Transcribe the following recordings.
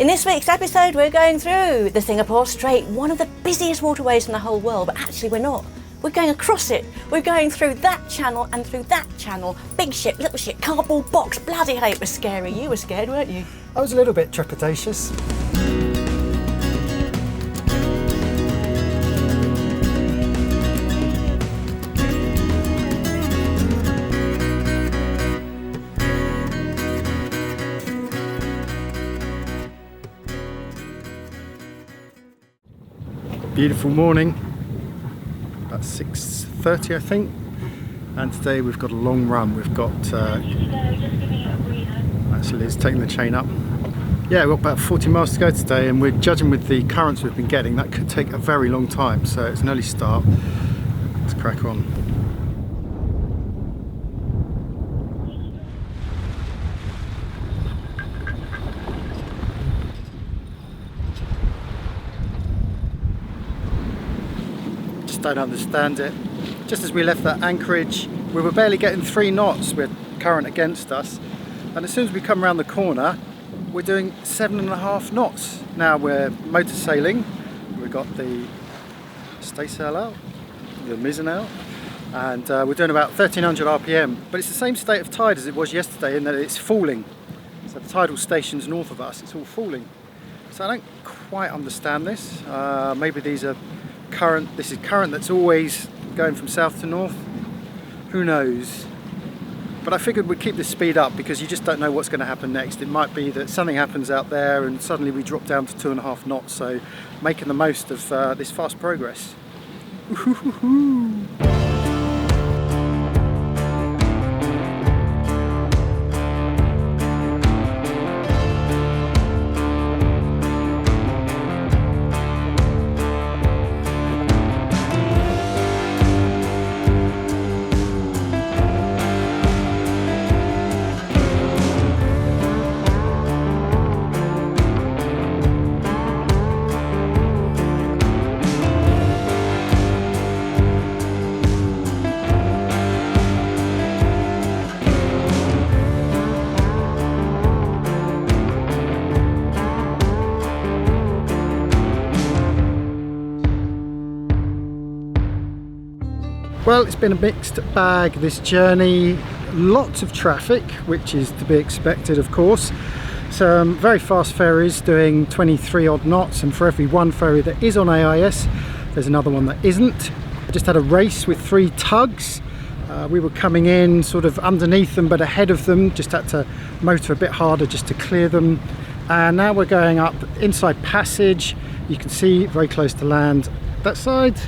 In this week's episode, we're going through the Singapore Strait, one of the busiest waterways in the whole world, but actually we're not. We're going across it. We're going through that channel and through that channel. Big ship, little ship, cardboard box. Bloody hell, it was scary. You were scared, weren't you? I was a little bit trepidatious. Beautiful morning, about 6:30 I think, and today we've got a long run. We've got, actually it's taking the chain up. Yeah, we've got about 40 miles to go today, and we're judging with the currents we've been getting, that could take a very long time, so it's an early start. Let's crack on. Don't understand it. Just as we left that anchorage, we were barely getting 3 knots with current against us, and as soon as we come around the corner we're doing 7.5 knots. Now we're motor sailing, we've got the staysail out, the mizzen out, and we're doing about 1300 RPM, but it's the same state of tide as it was yesterday in that it's falling. So the tidal stations north of us, it's all falling. So I don't quite understand this. Maybe these are current, this is current that's always going from south to north, who knows, but I figured we'd keep this speed up because you just don't know what's going to happen next. It might be that something happens out there and suddenly we drop down to 2.5 knots, so making the most of this fast progress. Well, it's been a mixed bag this journey. Lots of traffic, which is to be expected of course. Some very fast ferries doing 23 odd knots, and for every one ferry that is on AIS there's another one that isn't. I just had a race with 3 tugs. We were coming in sort of underneath them but ahead of them, just had to motor a bit harder just to clear them. And now we're going up inside passage. You can see very close to land that side,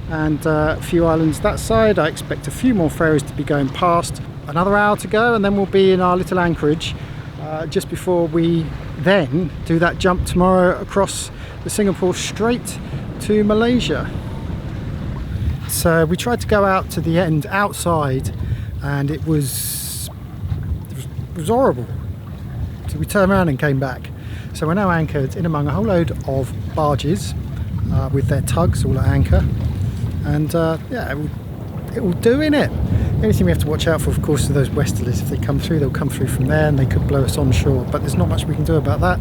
and a few islands that side. I expect a few more ferries to be going past. Another hour to go and then we'll be in our little anchorage just before we then do that jump tomorrow across the Singapore Strait to Malaysia. So we tried to go out to the end outside and it was horrible. So we turned around and came back. So we're now anchored in among a whole load of barges with their tugs all at anchor. And yeah, it will do, innit? The only thing we have to watch out for, of course, are those westerlies. If they come through, they'll come through from there and they could blow us on shore, but there's not much we can do about that.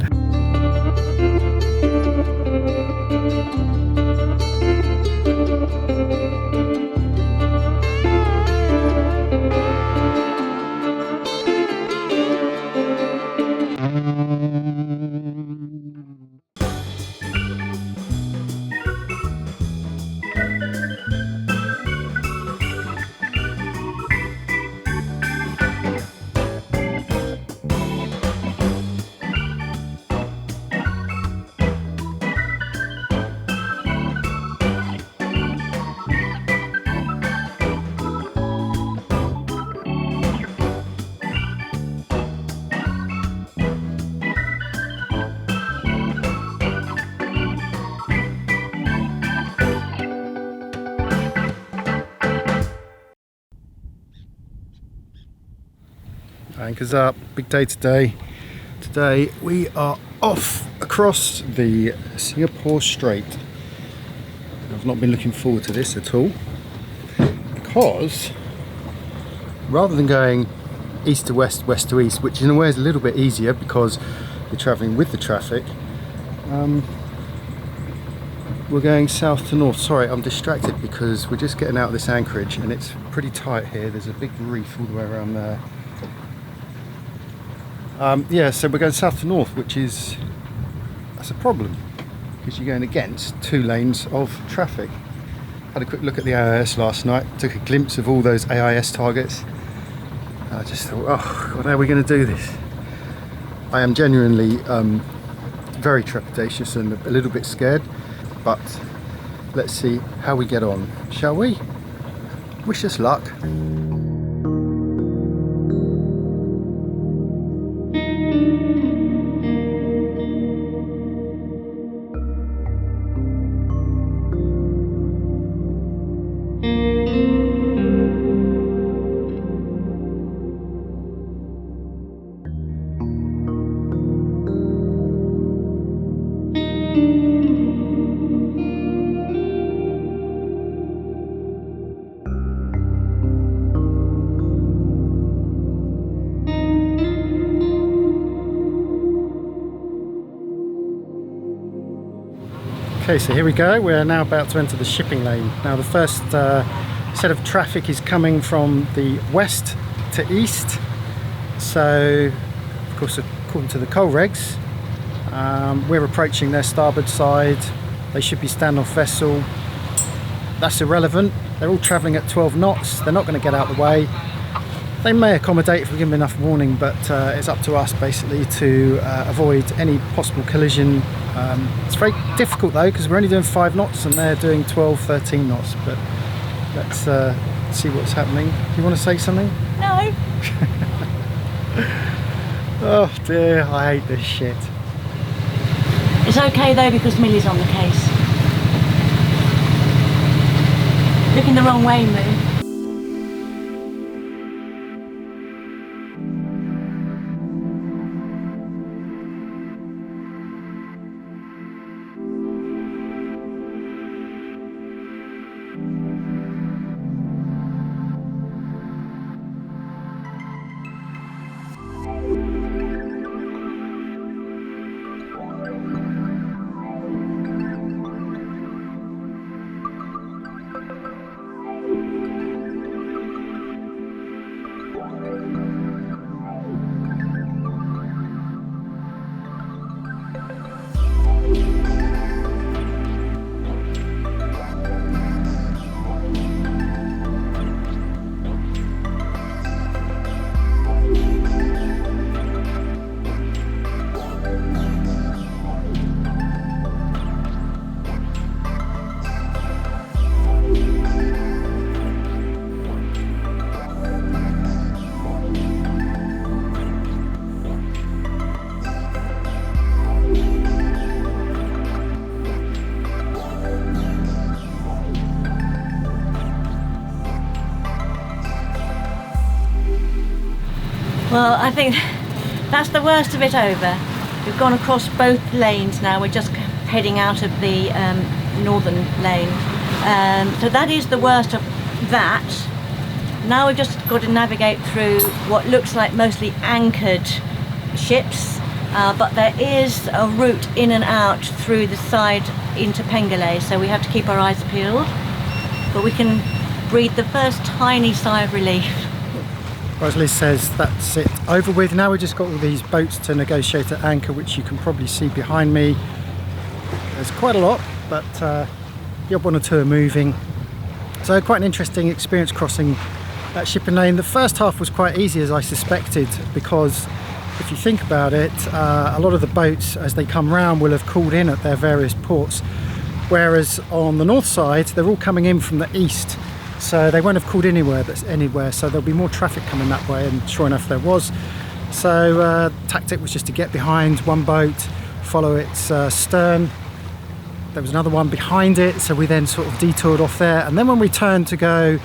Anchors up, big day today. Today we are off across the Singapore Strait. I've not been looking forward to this at all, because rather than going east to west, west to east, which in a way is a little bit easier because you're travelling with the traffic. We're going south to north. Sorry, I'm distracted because we're just getting out of this anchorage and it's pretty tight here. There's a big reef all the way around there. Yeah, so we're going south to north, that's a problem because you're going against 2 lanes of traffic. Had a quick look at the AIS last night, took a glimpse of all those AIS targets. I just thought, oh God, how are we going to do this? I am genuinely very trepidatious and a little bit scared, but let's see how we get on, shall we? Wish us luck. Okay, so here we go. We're now about to enter the shipping lane. Now the first set of traffic is coming from the west to east. So, of course, according to the coal regs, we're approaching their starboard side. They should be standoff vessel. That's irrelevant. They're all travelling at 12 knots. They're not going to get out of the way. They may accommodate if we give them enough warning, but it's up to us basically to avoid any possible collision. It's very difficult though because we're only doing 5 knots and they're doing 12, 13 knots. But let's see what's happening. Do you want to say something? No. Oh dear, I hate this shit. It's okay though because Millie's on the case. Looking the wrong way, Moo. Well, I think that's the worst of it over. We've gone across both lanes now. We're just heading out of the northern lane. So that is the worst of that. Now we've just got to navigate through what looks like mostly anchored ships, but there is a route in and out through the side into Pengileh, so we have to keep our eyes peeled. But we can breathe the first tiny sigh of relief. Well, as Liz says, that's it over with. Now we've just got all these boats to negotiate at anchor, which you can probably see behind me. There's quite a lot, but the odd one or two are moving. So quite an interesting experience crossing that shipping lane. The first half was quite easy, as I suspected, because if you think about it, a lot of the boats as they come round will have called in at their various ports, whereas on the north side they're all coming in from the east. So they won't have called anywhere, so there'll be more traffic coming that way, and sure enough there was. So tactic was just to get behind one boat, follow its stern. There was another one behind it, so we then sort of detoured off there, and then when we turned to go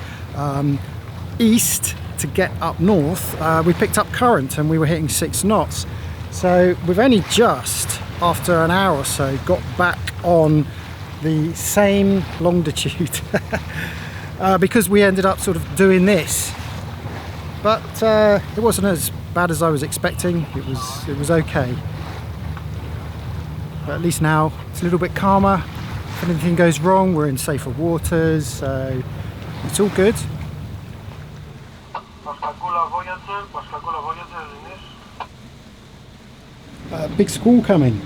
east to get up north, we picked up current and we were hitting 6 knots. So we've only just, after an hour or so, got back on the same longitude. Because we ended up sort of doing this, but it wasn't as bad as I was expecting. It was okay. But at least now it's a little bit calmer. If anything goes wrong, we're in safer waters, so it's all good. Big squall coming.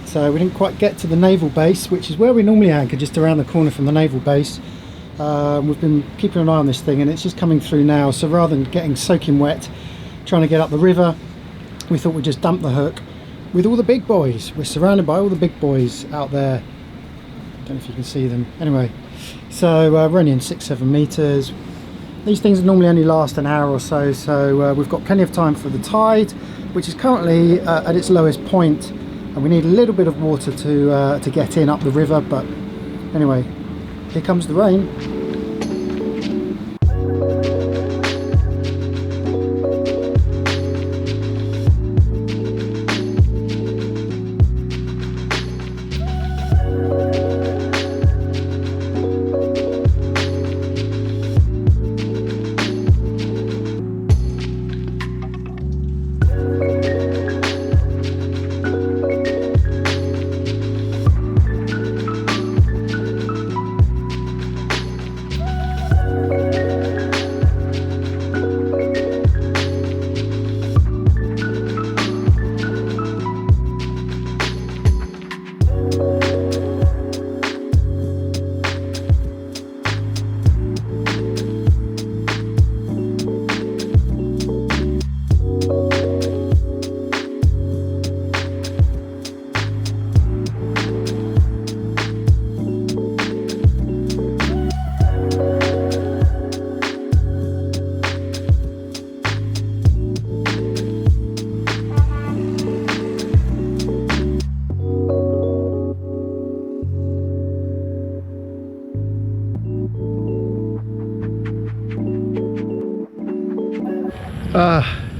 So we didn't quite get to the naval base, which is where we normally anchor, just around the corner from the naval base. We've been keeping an eye on this thing and it's just coming through now, so rather than getting soaking wet trying to get up the river, we thought we'd just dump the hook with all the big boys. We're surrounded by all the big boys out there. Don't know if you can see them. Anyway, so we're only in 6-7 meters. These things normally only last an hour or so, so we've got plenty of time for the tide, which is currently at its lowest point, and we need a little bit of water to get in up the river. But anyway, here comes the rain.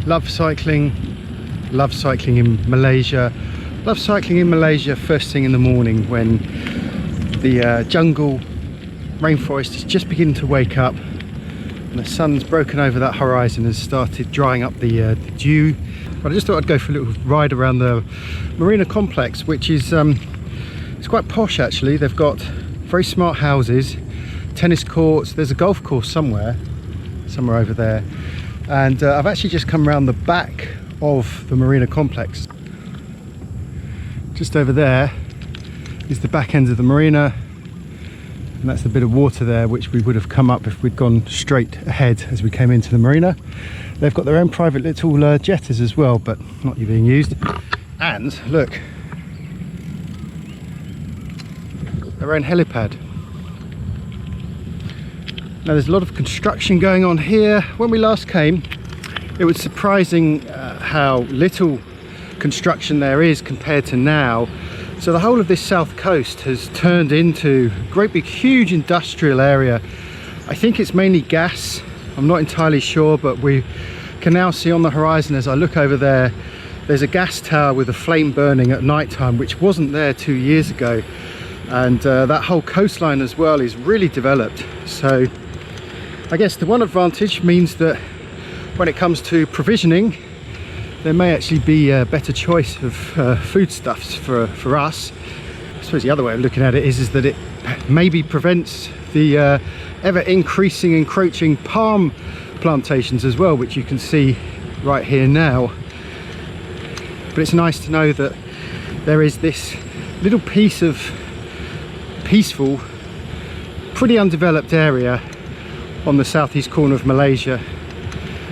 Love cycling in Malaysia. Love cycling in Malaysia first thing in the morning when the jungle rainforest is just beginning to wake up and the sun's broken over that horizon and started drying up the dew. But I just thought I'd go for a little ride around the marina complex, which is it's quite posh actually. They've got very smart houses, tennis courts, there's a golf course somewhere over there. And I've actually just come around the back of the marina complex. Just over there is the back end of the marina, and that's the bit of water there which we would have come up if we'd gone straight ahead as we came into the marina. They've got their own private little jetties as well, but not being used. And look, their own helipad. Now there's a lot of construction going on here. When we last came, it was surprising how little construction there is compared to now. So the whole of this south coast has turned into a great big huge industrial area. I think it's mainly gas, I'm not entirely sure, but we can now see on the horizon as I look over there, there's a gas tower with a flame burning at night time, which wasn't there 2 years ago. And that whole coastline as well is really developed. So I guess the one advantage means that when it comes to provisioning, there may actually be a better choice of foodstuffs for us. I suppose the other way of looking at it is that it maybe prevents the ever increasing, encroaching palm plantations as well, which you can see right here now. But it's nice to know that there is this little piece of peaceful, pretty undeveloped area on the southeast corner of Malaysia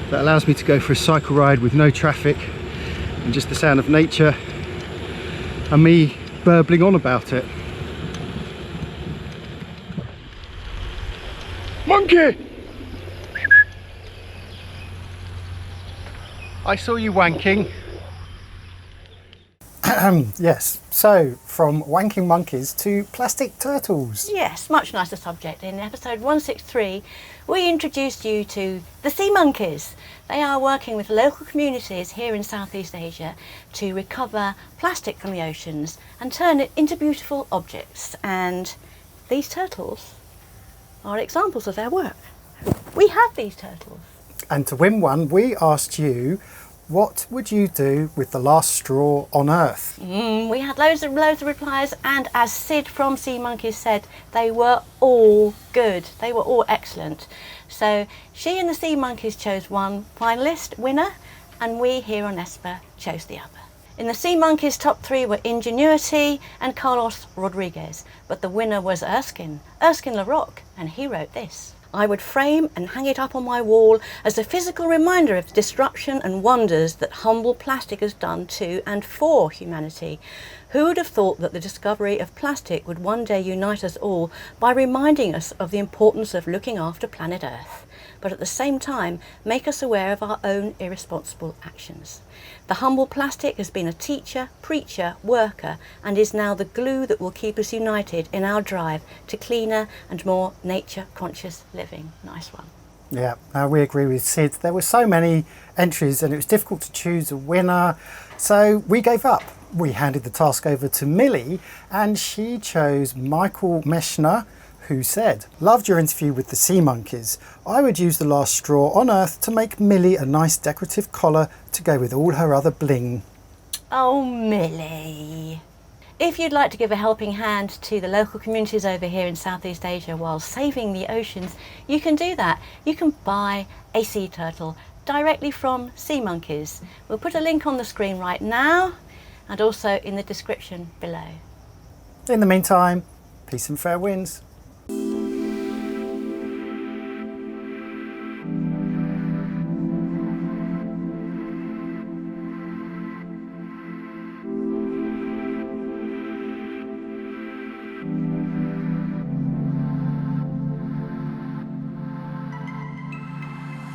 that allows me to go for a cycle ride with no traffic and just the sound of nature and me burbling on about it. Monkey! I saw you wanking. Yes, so from wanking monkeys to plastic turtles. Yes, much nicer subject. In episode 163, we introduced you to the sea monkeys. They are working with local communities here in Southeast Asia to recover plastic from the oceans and turn it into beautiful objects. And these turtles are examples of their work. We have these turtles. And to win one, we asked you what would you do with the last straw on Earth? We had loads of replies, and as Sid from Sea Monkeys said, they were all good. They were all excellent. So she and the Sea Monkeys chose one finalist winner, and we here on Esper chose the other. In the Sea Monkeys, top 3 were Ingenuity and Carlos Rodriguez, but the winner was Erskine LaRocque, and he wrote this. I would frame and hang it up on my wall as a physical reminder of the disruption and wonders that humble plastic has done to and for humanity. Who would have thought that the discovery of plastic would one day unite us all by reminding us of the importance of looking after planet Earth, but at the same time make us aware of our own irresponsible actions. The humble plastic has been a teacher, preacher, worker, and is now the glue that will keep us united in our drive to cleaner and more nature-conscious living. Nice one. Yeah, we agree with Sid. There were so many entries and it was difficult to choose a winner, so we gave up. We handed the task over to Millie and she chose Michael Meshner, who said, loved your interview with the Sea Monkeys. I would use the last straw on Earth to make Millie a nice decorative collar to go with all her other bling. Oh, Millie. If you'd like to give a helping hand to the local communities over here in Southeast Asia while saving the oceans, you can do that. You can buy a sea turtle directly from Sea Monkeys. We'll put a link on the screen right now and also in the description below. In the meantime, peace and fair winds.